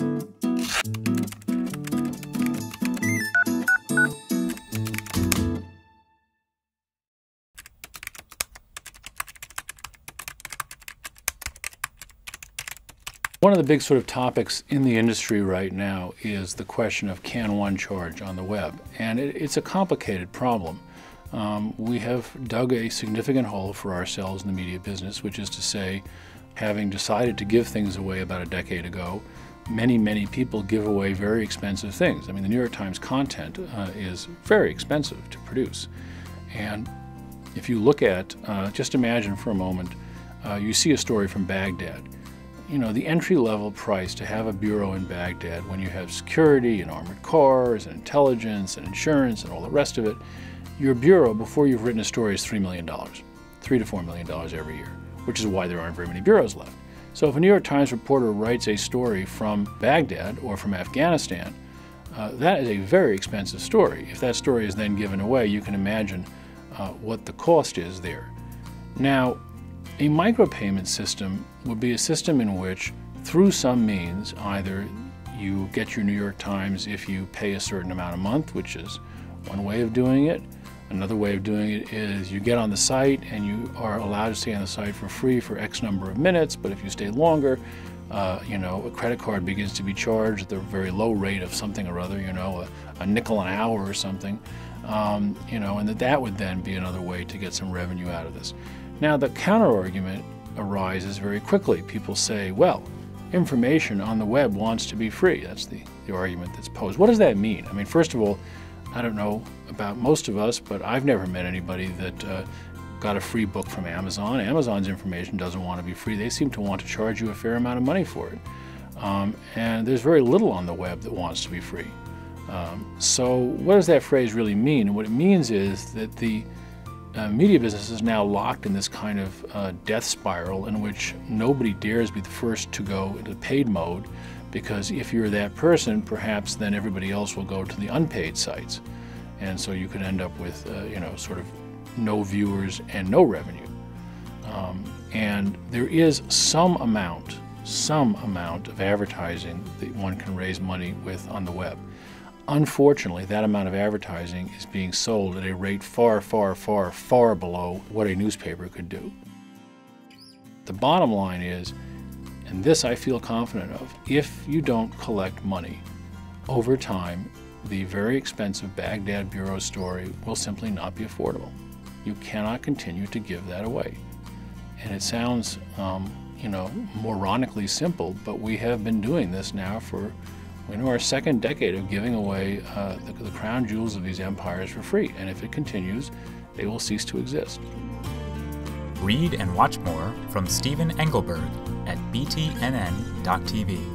One of the big sort of topics in the industry right now is the question of can one charge on the web? And it's a complicated problem. We have dug a significant hole for ourselves in the media business, which is to say, having decided to give things away about a decade ago, many people give away very expensive things. I mean, the New York Times content is very expensive to produce. And if you look at, just imagine for a moment, you see a story from Baghdad. You know, the entry-level price to have a bureau in Baghdad, when you have security and armored cars and intelligence and insurance and all the rest of it, your bureau, before you've written a story, is $3 million, $3 to $4 million every year, which is why there aren't very many bureaus left. So if a New York Times reporter writes a story from Baghdad or from Afghanistan, that is a very expensive story. If that story is then given away, you can imagine what the cost is there. Now, a micropayment system would be a system in which, through some means, either you get your New York Times if you pay a certain amount a month, which is one way of doing it. Another way of doing it is you get on the site and you are allowed to stay on the site for free for X number of minutes, but if you stay longer, you know, a credit card begins to be charged at the very low rate of something or other, you know, a nickel an hour or something, you know, and that would then be another way to get some revenue out of this. Now, the counter-argument arises very quickly. People say, well, information on the web wants to be free. That's the argument that's posed. What does that mean? I mean, first of all, I don't know about most of us, but I've never met anybody that got a free book from Amazon. Amazon's information doesn't want to be free. They seem to want to charge you a fair amount of money for it. And there's very little on the web that wants to be free. So what does that phrase really mean? And what it means is that the media business is now locked in this kind of death spiral in which nobody dares be the first to go into paid mode, because if you're that person, perhaps then everybody else will go to the unpaid sites. And so you could end up with, you know, sort of no viewers and no revenue. And there is some amount of advertising that one can raise money with on the web. Unfortunately, that amount of advertising is being sold at a rate far below what a newspaper could do. The bottom line is, and this I feel confident of, if you don't collect money, over time, the very expensive Baghdad bureau story will simply not be affordable. You cannot continue to give that away. And it sounds, you know, moronically simple, but we have been doing this now for our second decade of giving away the crown jewels of these empires for free. And if it continues, they will cease to exist. Read and watch more from Stephen Engelberg at btnn.tv.